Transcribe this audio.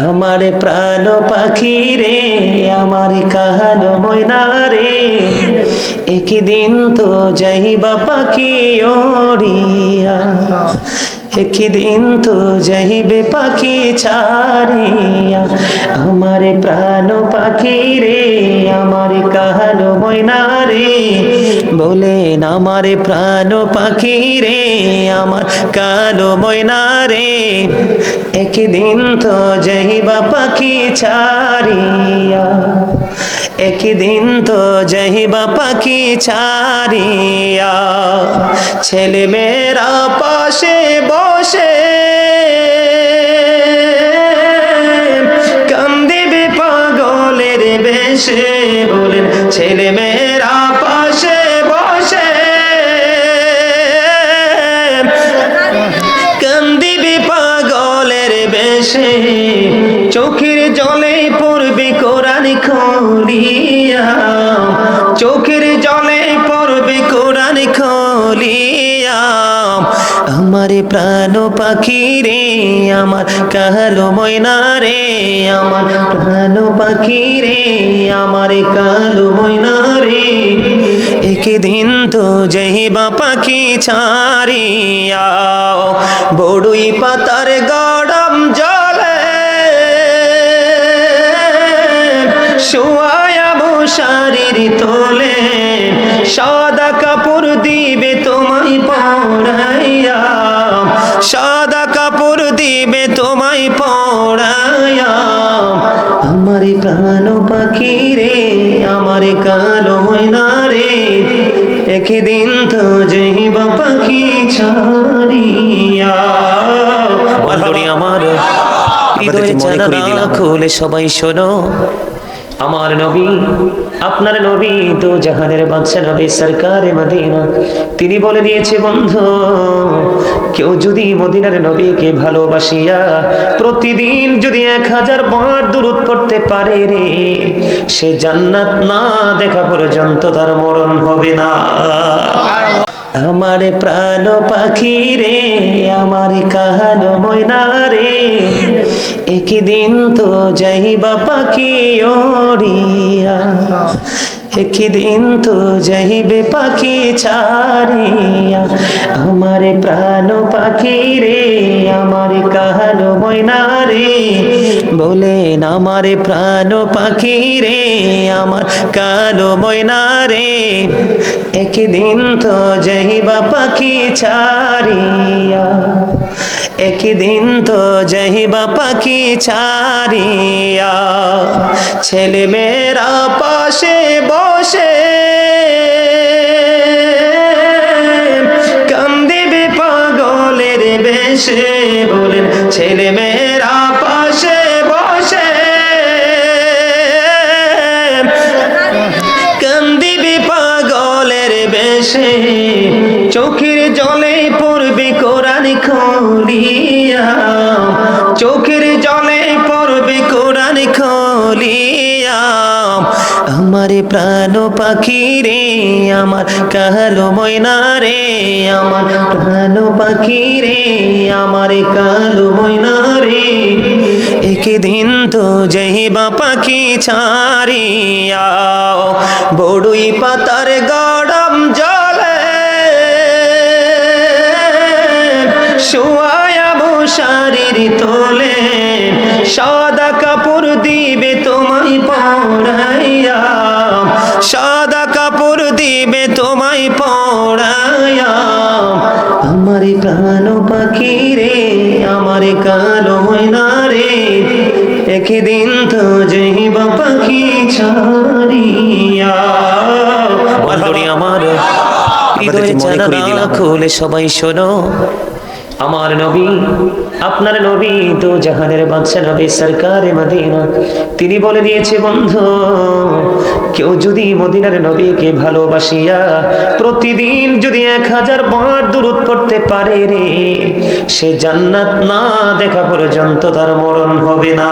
আমার প্রাণ পাখি রে, আমার কাহানো ময়না রে, একদিন তো যাইবা পাখি ওড়িয়া, একদিন তো যাইবে পাখি ছাড়িয়া। আমার প্রাণ পাখি রে, আমার কাহানো ময়না রে, বলেন আমার প্রাণ পাখি রে, আমার কালো ময়না রে, একদিন তো যাইবা পাখি ছাড়িয়া, একদিন তো যাইবা পাখি ছাড়িয়া। ছেলে মেয়েরা পাশে বসে কান্দিবে পাগলের বেশে, বলেন ছেলে মেয়েরা পাশে বসে কান্দিবে পাগলের বেশে, চোখের জলে পড়বে কোরআন খুলিয়া, চোখের জলে পড়বে কোরআন খুলিয়া। আমার প্রাণ পাখি রে, আমার কালো ময়না রে, আমার প্রাণ পাখি রে, আমার কালো ময়না রে, একদিন তো যাইবা পাখি ছাড়িয়া। বড়ুই পাতার গরম জলে শুয়ায়া মশারির তোলে, সাদা কাপড় দিবে তোমায় পরাইয়া, সাদা কাপড় দিবে তোমায় পরাইয়া। আমার প্রাণ পাখি রে, আমার কালো ময়না রে, একদিন তো যাইবা পাখি ছাড়িয়া। আমার হৃদয়ে জানালা খুলে সবাই শোনো, আমার নবী, আপনার নবী তো জাহানের বাদশা নবী সরকারে মদিনা, তিনি বলে দিয়েছে বন্ধু, কেউ যদি মদিনার নবীকে ভালোবাসিয়া প্রতিদিন যদি 1000 বার দুরূদ পড়তে পারে রে, সে জান্নাত না দেখা পর্যন্ত তার মরণ হবে না। আমার প্রাণ পাখি রে, আমার কাহানো ময়না রে, একদিন তো যাইবা পাখি ওড়িয়া, একদিন তো যাইবে পাখি ছাড়িয়া। আমার প্রাণ পাখি রে, আমার কাহানো ময়না রে, বলেন আমার প্রাণ পাখি রে, আমার কালো ময়না রে, একদিন তো যাইবা পাখি ছাড়িয়া, একদিন তো যাইবা পাখি ছাড়িয়া। ছেলে মেয়েরা পাশে বসে কান্দিবে পাগলের বেশে, বলেন ছেলে মেয়েরা পাশে বসে কান্দিবে পাগলের বেশে, চোখের জলে পড়বে কোরআন খুলিয়া, চোখের জলে পড়বে কোরআন খুলিয়া। আমার প্রাণ পাখি রে, আমার কালো ময়না রে, আমার প্রাণ পাখি রে, আমার কালো ময়না রে, একদিন তো যাইবা পাখি ছাড়িয়া। বড়ুই পাতার গরম জলে শুয়ায়া মশারির তোলে, সাদা কাপড় দিবে তোমায় পরাইয়া, সাদা কাপড় দিবে তোমায় পরাইয়া। আমার প্রাণ পাখি রে, আমার কালো ময়না রে, একদিন তো যাইবা পাখি ছাড়িয়া। আমার হৃদয়ে জানালা খুলে সবাই শোনো, আমার নবী, আপনার নবী তো জাহানের বাদশা নবী সরকারে মদিনা, তিনি বলে দিয়েছে বন্ধু, কেউ যদি মদিনার নবীকে ভালোবাসিয়া প্রতিদিন যদি 1000 বার দুরূদ পড়তে পারে রে, সে জান্নাত না দেখা পর্যন্ত তার মরণ হবে না।